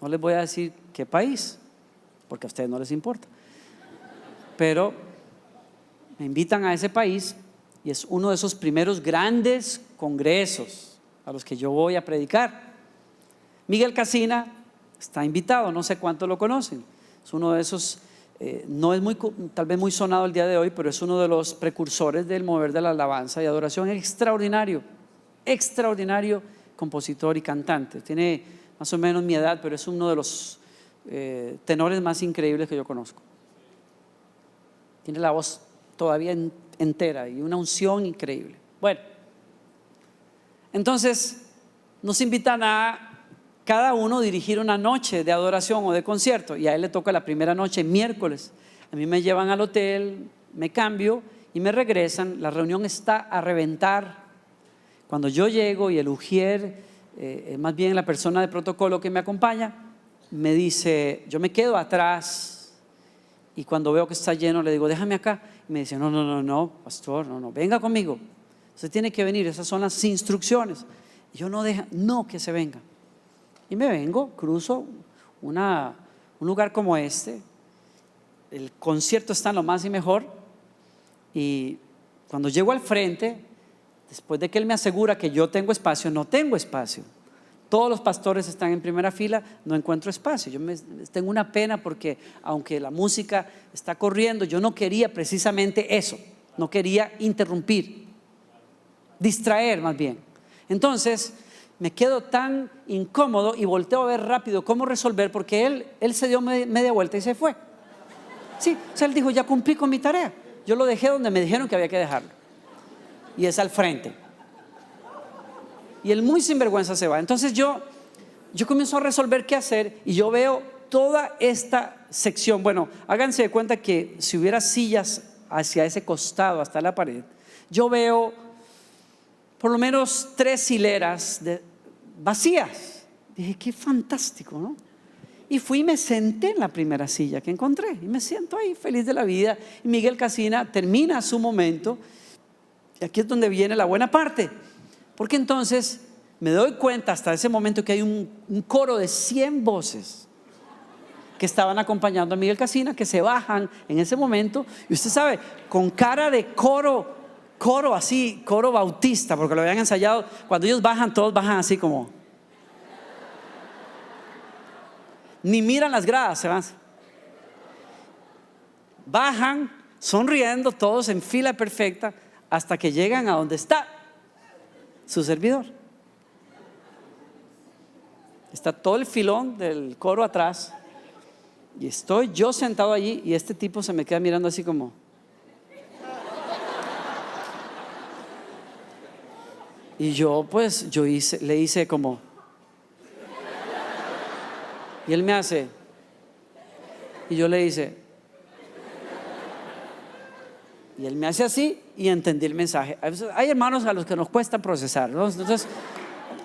A: No les voy a decir qué país, porque a ustedes no les importa, pero me invitan a ese país, y es uno de esos primeros grandes congresos a los que yo voy a predicar. Miguel Casina está invitado, no sé cuántos lo conocen. Es uno de esos, no es tal vez muy sonado el día de hoy, pero es uno de los precursores del mover de la alabanza y adoración. Extraordinario, extraordinario compositor y cantante. Tiene más o menos mi edad, pero es uno de los tenores más increíbles que yo conozco. Tiene la voz todavía entera y una unción increíble. Bueno, entonces nos invitan a cada uno dirigir una noche de adoración o de concierto, y a él le toca la primera noche, miércoles. A mí me llevan al hotel, me cambio y me regresan. La reunión está a reventar. Cuando yo llego y el ujier, más bien la persona de protocolo que me acompaña, me dice, yo me quedo atrás, y cuando veo que está lleno le digo, déjame acá. Y me dice, no, pastor, no, venga conmigo, usted tiene que venir, esas son las instrucciones. Y yo no, que se venga. Y me vengo, cruzo un lugar como este. El concierto está en lo más y mejor. Y cuando llego al frente, después de que él me asegura que yo tengo espacio, no tengo espacio. Todos los pastores están en primera fila, no encuentro espacio. Yo tengo una pena porque aunque la música está corriendo, yo no quería precisamente eso. No quería interrumpir, distraer más bien. Entonces me quedo tan incómodo y volteo a ver rápido cómo resolver, porque él se dio media vuelta y se fue. Sí, o sea, él dijo, ya cumplí con mi tarea. Yo lo dejé donde me dijeron que había que dejarlo, y es al frente. Y él muy sinvergüenza se va. Entonces yo comienzo a resolver qué hacer, y yo veo toda esta sección. Bueno, háganse de cuenta que si hubiera sillas hacia ese costado hasta la pared, yo veo por lo menos 3 hileras vacías. Dije, qué fantástico, ¿no? Y fui y me senté en la primera silla que encontré, y me siento ahí feliz de la vida. Y Miguel Casina termina su momento, y aquí es donde viene la buena parte, porque entonces me doy cuenta hasta ese momento que hay un coro de 100 voces que estaban acompañando a Miguel Casina, que se bajan en ese momento, y usted sabe, con cara de coro así, coro bautista, porque lo habían ensayado. Cuando ellos bajan, todos bajan así como, ni miran las gradas, se van, bajan sonriendo todos en fila perfecta hasta que llegan a donde está su servidor. Está todo el filón del coro atrás, y estoy yo sentado allí, y este tipo se me queda mirando así como, y yo pues le hice como, y él me hace, y yo le hice, y él me hace así, y entendí el mensaje. Hay hermanos a los que nos cuesta procesar, ¿no? Entonces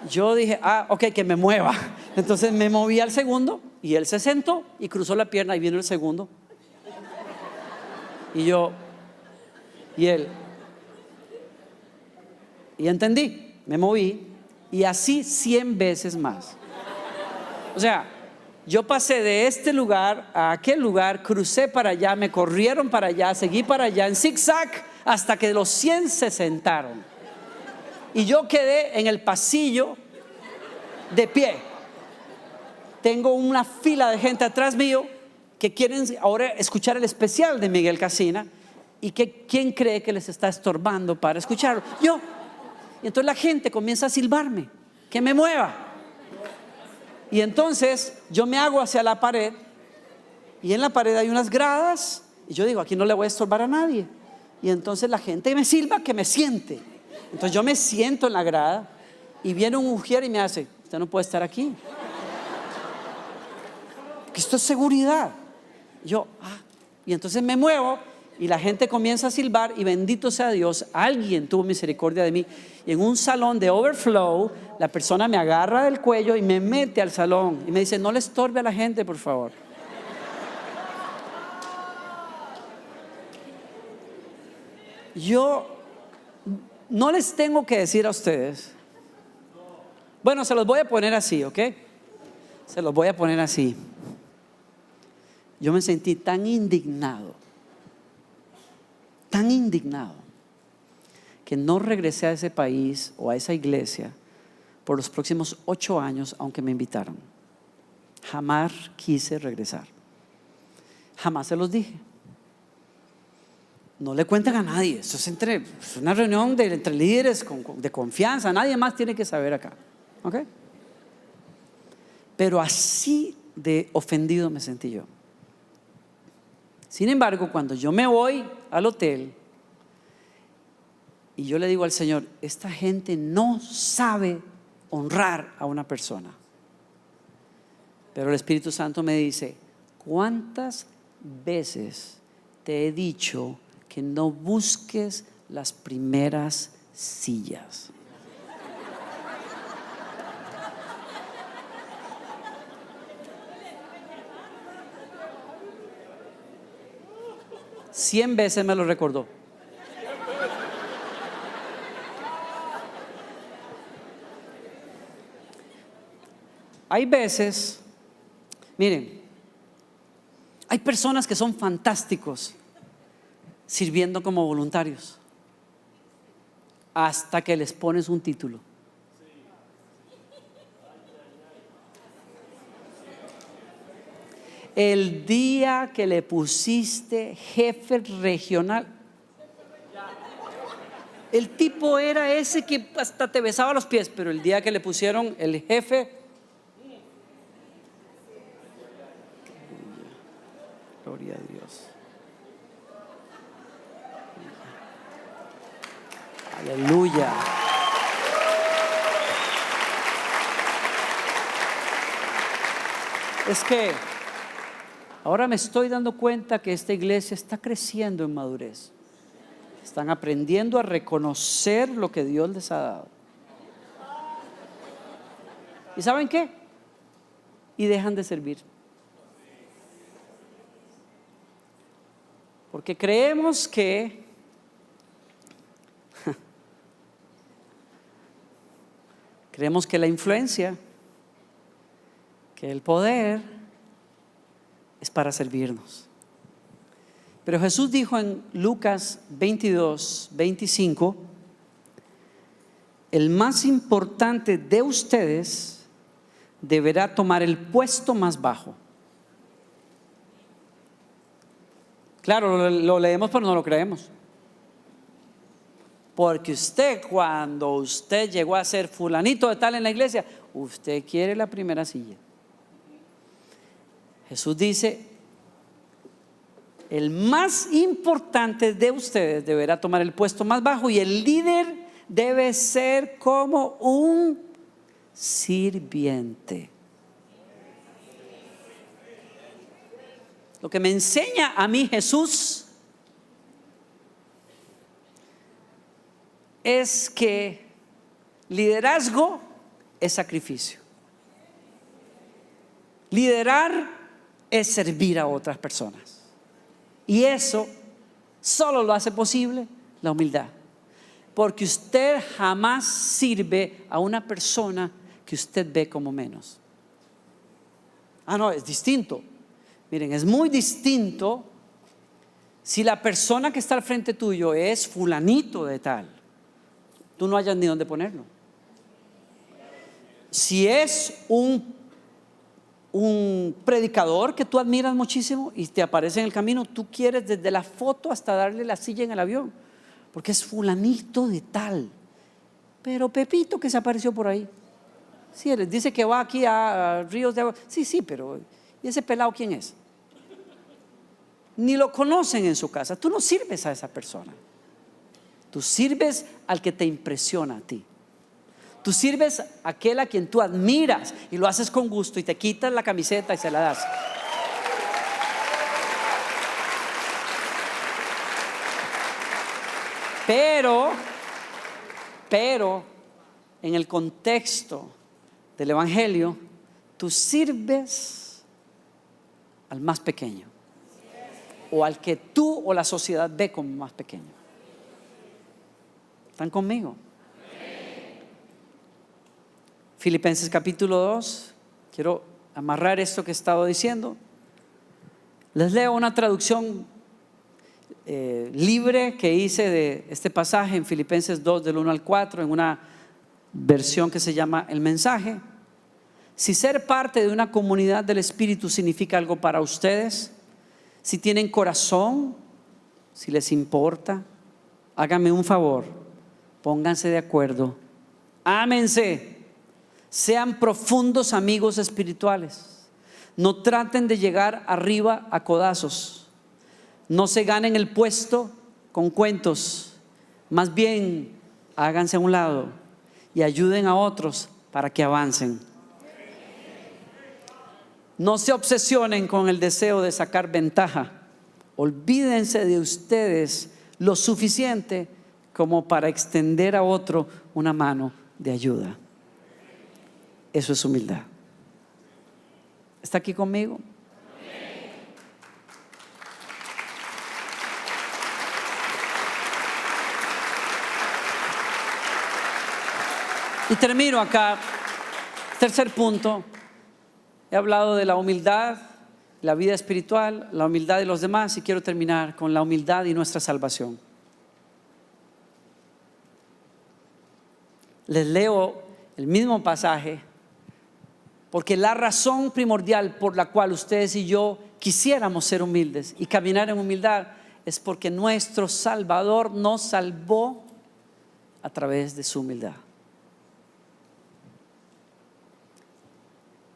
A: yo dije, ok, que me mueva. Entonces me moví al segundo, y él se sentó y cruzó la pierna, y vino el segundo, y yo, y él, y entendí, me moví, y así 100 veces más. O sea, yo pasé de este lugar a aquel lugar, crucé para allá, me corrieron para allá, seguí para allá en zigzag hasta que los 100 se sentaron, y yo quedé en el pasillo de pie. Tengo una fila de gente atrás mío que quieren ahora escuchar el especial de Miguel Casina, y ¿quién cree que les está estorbando para escucharlo? Yo. Y entonces la gente comienza a silbarme, que me mueva. Y entonces yo me hago hacia la pared, y en la pared hay unas gradas, y yo digo, aquí no le voy a estorbar a nadie. Y entonces la gente me silba que me siente. Entonces yo me siento en la grada, y viene un ujier y me hace, usted no puede estar aquí, que esto es seguridad. Yo, y entonces me muevo, y la gente comienza a silbar, y bendito sea Dios, alguien tuvo misericordia de mí, y en un salón de overflow la persona me agarra del cuello y me mete al salón y me dice, no le estorbe a la gente, por favor. Yo no les tengo que decir a ustedes, bueno, se los voy a poner así, ¿ok? Se los voy a poner así. Yo me sentí tan indignado, que no regresé a ese país o a esa iglesia por los próximos 8 años, aunque me invitaron. Jamás quise regresar. Jamás se los dije. No le cuenten a nadie. Esto es una reunión entre líderes de confianza. Nadie más tiene que saber acá. ¿Ok? Pero así de ofendido me sentí yo. Sin embargo, cuando yo me voy al hotel y yo le digo al Señor, esta gente no sabe honrar a una persona. Pero el Espíritu Santo me dice, ¿cuántas veces te he dicho que no busques las primeras sillas? Cien veces me lo recordó. Hay veces, miren, hay personas que son fantásticos sirviendo como voluntarios hasta que les pones un título. El día que le pusiste jefe regional, el tipo era ese que hasta te besaba los pies, pero el día que le pusieron el jefe, gloria a Dios. Aleluya. Es que ahora me estoy dando cuenta que esta iglesia está creciendo en madurez. Están aprendiendo a reconocer lo que Dios les ha dado. ¿Y saben qué? Y dejan de servir. Porque creemos que la influencia, que el poder es para servirnos. Pero Jesús dijo en Lucas 22:25, el más importante de ustedes deberá tomar el puesto más bajo. Claro, lo leemos pero no lo creemos. Porque cuando usted llegó a ser fulanito de tal en la iglesia, usted quiere la primera silla. Jesús dice, el más importante de ustedes deberá tomar el puesto más bajo y el líder debe ser como un sirviente. Lo que me enseña a mí Jesús es que liderazgo es sacrificio. Liderar es servir a otras personas. Y eso solo lo hace posible la humildad. Porque usted jamás sirve a una persona que usted ve como menos. No, es distinto. Miren, es muy distinto si la persona que está al frente tuyo es fulanito de tal. Tú no hayas ni dónde ponerlo. Si es un predicador que tú admiras muchísimo y te aparece en el camino, tú quieres desde la foto hasta darle la silla en el avión, porque es fulanito de tal. Pero Pepito que se apareció por ahí, sí, les dice que va aquí a Ríos de Agua. Sí, pero ¿y ese pelado quién es? Ni lo conocen en su casa. Tú no sirves a esa persona. Tú sirves al que te impresiona a ti. Tú sirves a aquel a quien tú admiras y lo haces con gusto y te quitas la camiseta y se la das. Pero en el contexto del evangelio, tú sirves al más pequeño o al que tú o la sociedad ve como más pequeño. ¿Están conmigo? Filipenses capítulo 2. Quiero amarrar esto que he estado diciendo. Les leo una traducción libre que hice de este pasaje en Filipenses 2 del 1 al 4 en una versión que se llama El Mensaje. Si ser parte de una comunidad del Espíritu significa algo para ustedes, si tienen corazón, si les importa, háganme un favor, pónganse de acuerdo, ámense, sean profundos amigos espirituales. No traten de llegar arriba a codazos, no se ganen el puesto con cuentos, más bien háganse a un lado y ayuden a otros para que avancen. No se obsesionen con el deseo de sacar ventaja. Olvídense de ustedes lo suficiente como para extender a otro una mano de ayuda. Eso es humildad. ¿Está aquí conmigo? Y termino acá. Tercer punto. He hablado de la humildad, la vida espiritual, la humildad de los demás, y quiero terminar con la humildad y nuestra salvación. Les leo el mismo pasaje porque la razón primordial por la cual ustedes y yo quisiéramos ser humildes y caminar en humildad es porque nuestro Salvador nos salvó a través de su humildad.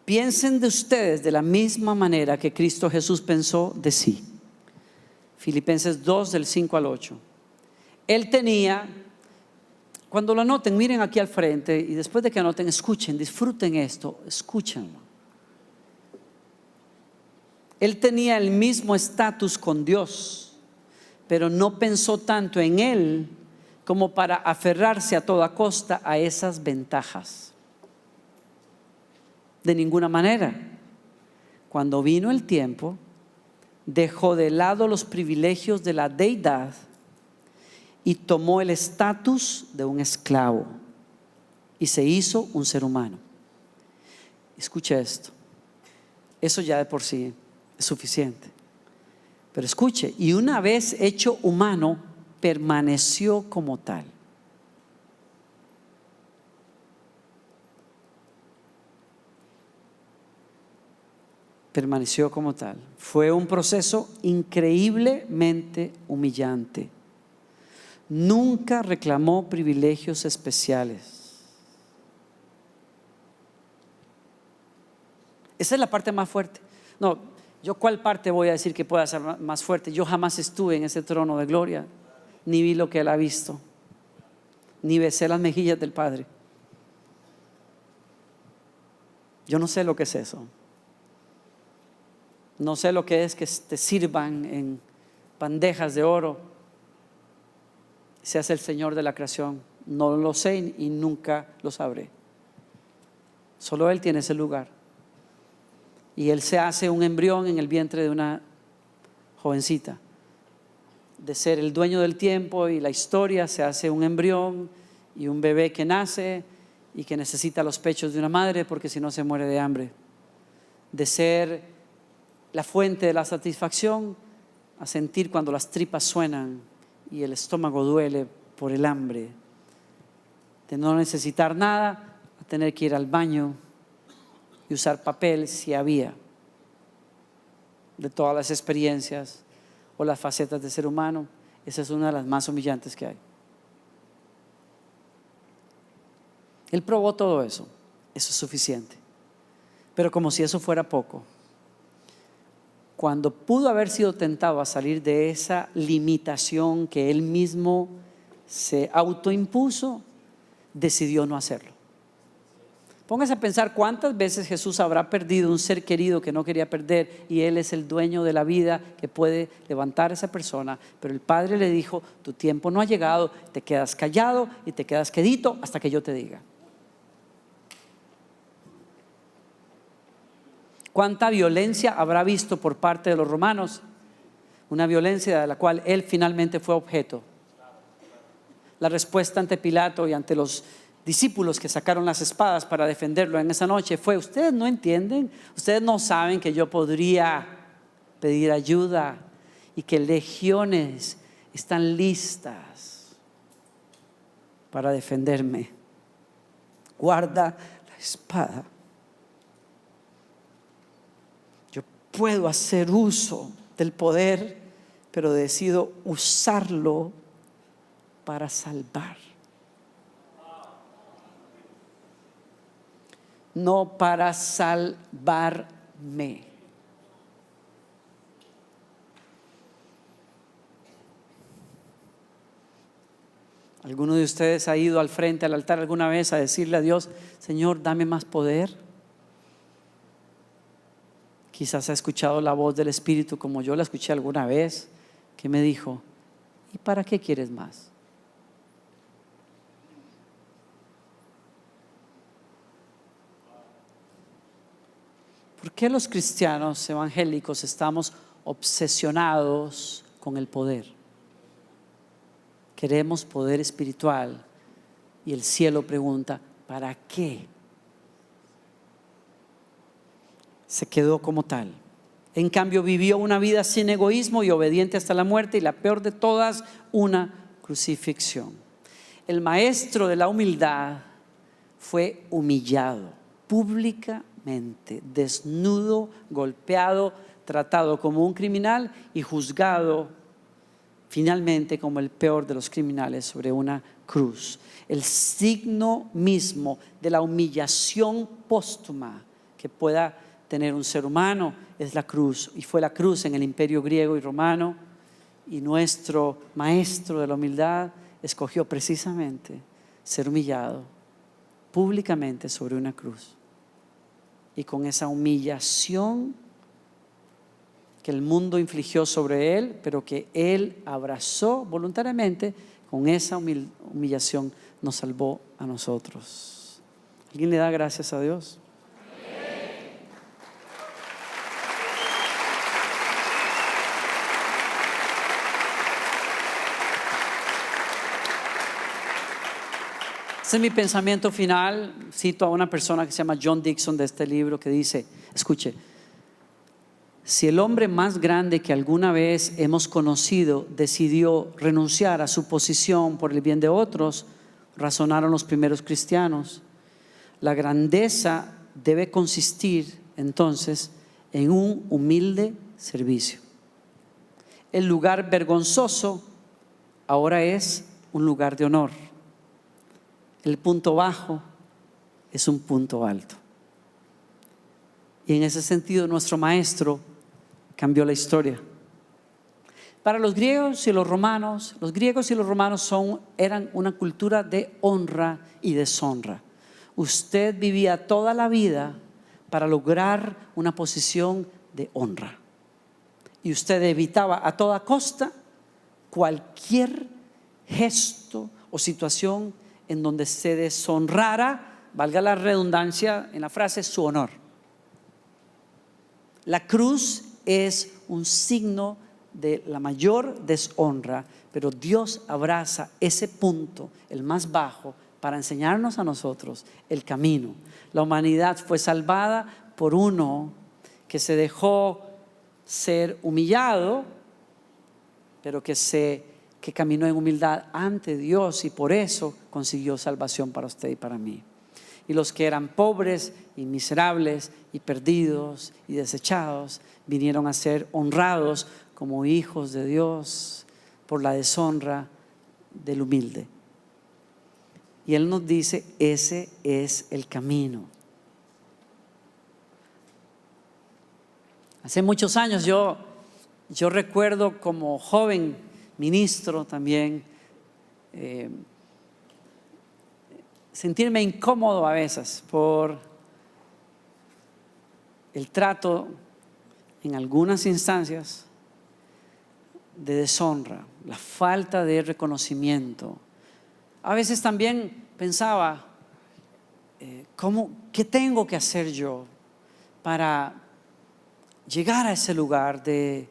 A: Piensen de ustedes de la misma manera que Cristo Jesús pensó de sí. Filipenses 2 del 5 al 8. Él tenía, cuando lo anoten, miren aquí al frente y después de que anoten, escuchen, disfruten esto, escúchenlo. Él tenía el mismo estatus con Dios, pero no pensó tanto en Él como para aferrarse a toda costa a esas ventajas. De ninguna manera. Cuando vino el tiempo, dejó de lado los privilegios de la deidad y tomó el estatus de un esclavo y se hizo un ser humano. Escuche esto. Eso ya de por sí es suficiente. Pero escuche, y una vez hecho humano, permaneció como tal. Permaneció como tal. Fue un proceso increíblemente humillante. Nunca reclamó privilegios especiales. Esa es la parte más fuerte. No, yo cuál parte voy a decir que pueda ser más fuerte. Yo jamás estuve en ese trono de gloria, ni vi lo que Él ha visto, ni besé las mejillas del Padre. Yo no sé lo que es eso. No sé lo que es que te sirvan en bandejas de oro, seas el Señor de la creación. No lo sé y nunca lo sabré. Solo Él tiene ese lugar. Y Él se hace un embrión en el vientre de una jovencita. De ser el dueño del tiempo y la historia, se hace un embrión y un bebé que nace y que necesita los pechos de una madre porque si no se muere de hambre. De ser la fuente de la satisfacción a sentir cuando las tripas suenan y el estómago duele por el hambre. De no necesitar nada a tener que ir al baño y usar papel si había. De todas las experiencias o las facetas de ser humano, esa es una de las más humillantes que hay. Él probó todo eso. Eso es suficiente. Pero como si eso fuera poco, cuando pudo haber sido tentado a salir de esa limitación que Él mismo se autoimpuso, decidió no hacerlo. Póngase a pensar cuántas veces Jesús habrá perdido un ser querido que no quería perder y Él es el dueño de la vida que puede levantar a esa persona, pero el Padre le dijo: tu tiempo no ha llegado, te quedas callado y te quedas quedito hasta que yo te diga. ¿Cuánta violencia habrá visto por parte de los romanos? Una violencia de la cual Él finalmente fue objeto. La respuesta ante Pilato y ante los discípulos que sacaron las espadas para defenderlo en esa noche fue: ustedes no entienden, ustedes no saben que yo podría pedir ayuda y que legiones están listas para defenderme. guarda la espada. Yo puedo hacer uso del poder, pero decido usarlo para salvar, no para salvarme. ¿Alguno de ustedes ha ido al frente al altar alguna vez a decirle a Dios: Señor, dame más poder? Quizás ha escuchado la voz del Espíritu, como yo la escuché alguna vez, que me dijo: ¿y para qué quieres más? ¿Por qué los cristianos evangélicos estamos obsesionados con el poder? Queremos poder espiritual y el cielo pregunta: ¿para qué? Se quedó como tal. En cambio, vivió una vida sin egoísmo y obediente hasta la muerte, y la peor de todas, una crucifixión. El maestro de la humildad fue humillado públicamente, desnudo, golpeado, tratado como un criminal y juzgado finalmente como el peor de los criminales sobre una cruz. El signo mismo de la humillación póstuma que pueda tener un ser humano es la cruz, y fue la cruz en el imperio griego y romano, y nuestro maestro de la humildad escogió precisamente ser humillado públicamente sobre una cruz, y con esa humillación que el mundo infligió sobre él, pero que él abrazó voluntariamente, con esa humillación nos salvó a nosotros. ¿Alguien le da gracias a Dios? Ese es mi pensamiento final. Cito a una persona que se llama John Dixon de este libro, que dice, escuche: si el hombre más grande que alguna vez hemos conocido decidió renunciar a su posición por el bien de otros, razonaron los primeros cristianos, la grandeza debe consistir entonces en un humilde servicio. El lugar vergonzoso ahora es un lugar de honor. El punto bajo es un punto alto. Y en ese sentido nuestro maestro cambió la historia. Para los griegos y los romanos eran una cultura de honra y deshonra. Usted vivía toda la vida para lograr una posición de honra, y usted evitaba a toda costa cualquier gesto o situación en donde se deshonrara, valga la redundancia en la frase, su honor. La cruz es un signo de la mayor deshonra, pero Dios abraza ese punto, el más bajo, para enseñarnos a nosotros el camino. La humanidad fue salvada por uno que se dejó ser humillado, pero que caminó en humildad ante Dios, y por eso consiguió salvación para usted y para mí. Y los que eran pobres y miserables y perdidos y desechados vinieron a ser honrados como hijos de Dios por la deshonra del humilde. Y Él nos dice: ese es el camino. Hace muchos años yo recuerdo, como joven ministro también, sentirme incómodo a veces por el trato en algunas instancias de deshonra, la falta de reconocimiento. A veces también pensaba, ¿qué tengo que hacer yo para llegar a ese lugar de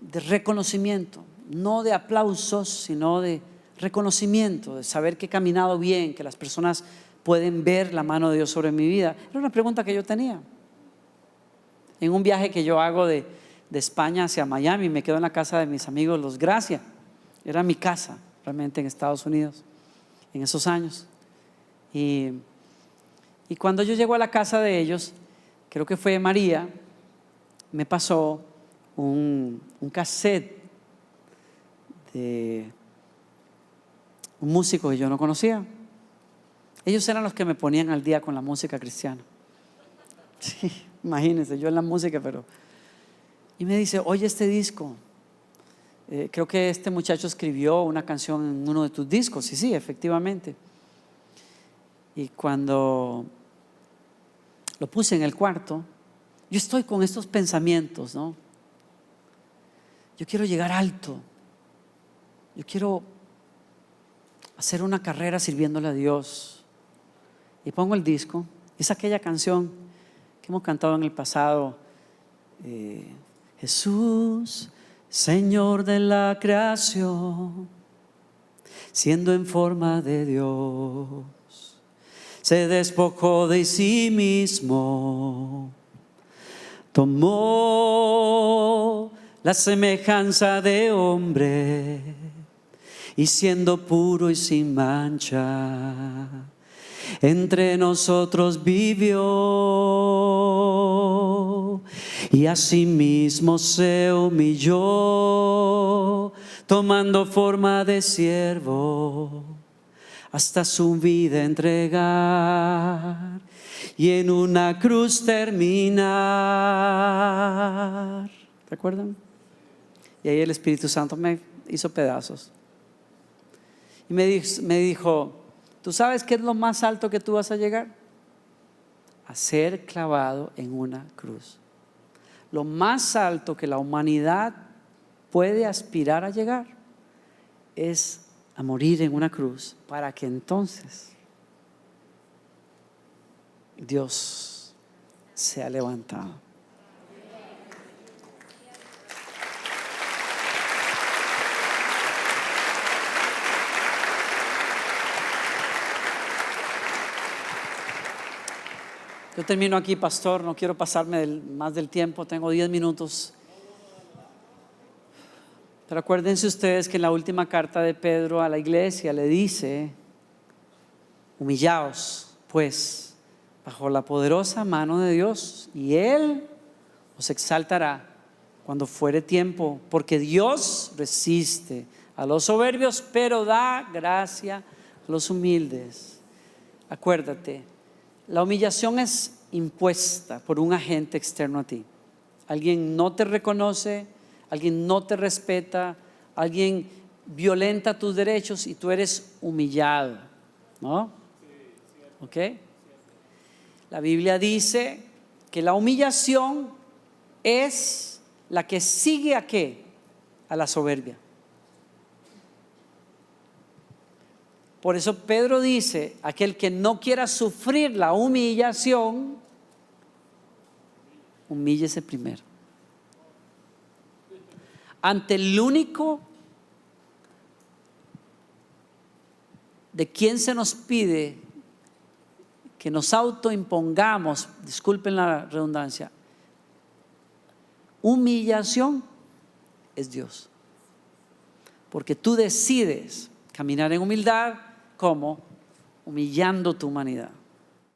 A: reconocimiento? No de aplausos, sino de reconocimiento, de saber que he caminado bien, que las personas pueden ver la mano de Dios sobre mi vida. Era una pregunta que yo tenía. En un viaje que yo hago de España hacia Miami, me quedo en la casa de mis amigos los Gracia. Era mi casa realmente en Estados Unidos en esos años. Y Y cuando yo llego a la casa de ellos, creo que fue María, me pasó un cassette de un músico que yo no conocía. Ellos eran los que me ponían al día con la música cristiana. Sí, imagínense, yo en la música, pero... Y me dice, oye este disco, creo que este muchacho escribió una canción en uno de tus discos. Y sí, efectivamente. Y cuando lo puse en el cuarto, yo estoy con estos pensamientos, ¿no? Yo quiero llegar alto. Yo quiero hacer una carrera sirviéndole a Dios. Y pongo el disco. Es aquella canción que hemos cantado en el pasado. Jesús, Señor de la creación, siendo en forma de Dios, se despojó de sí mismo, tomó la semejanza de hombre y siendo puro y sin mancha, entre nosotros vivió y asimismo se humilló, tomando forma de siervo, hasta su vida entregar y en una cruz terminar. ¿Recuerdan? Y ahí el Espíritu Santo me hizo pedazos y me dijo, ¿tú sabes qué es lo más alto que tú vas a llegar? A ser clavado en una cruz. Lo más alto que la humanidad puede aspirar a llegar es a morir en una cruz, para que entonces Dios sea levantado. Yo termino aquí, pastor, no quiero pasarme más del tiempo, tengo 10 minutos. Pero acuérdense ustedes que en la última carta de Pedro a la iglesia le dice, humillaos pues bajo la poderosa mano de Dios y Él os exaltará cuando fuere tiempo, porque Dios resiste a los soberbios, pero da gracia a los humildes. Acuérdate, la humillación es impuesta por un agente externo a ti. Alguien no te reconoce, alguien no te respeta, alguien violenta tus derechos y tú eres humillado, ¿no? ¿Ok? La Biblia dice que la humillación es la que sigue ¿a qué? A la soberbia. Por eso Pedro dice, aquel que no quiera sufrir la humillación, humíllese primero. Ante el único de quien se nos pide que nos autoimpongamos, disculpen la redundancia, humillación, es Dios. Porque tú decides caminar en humildad, ¿cómo? Humillando tu humanidad.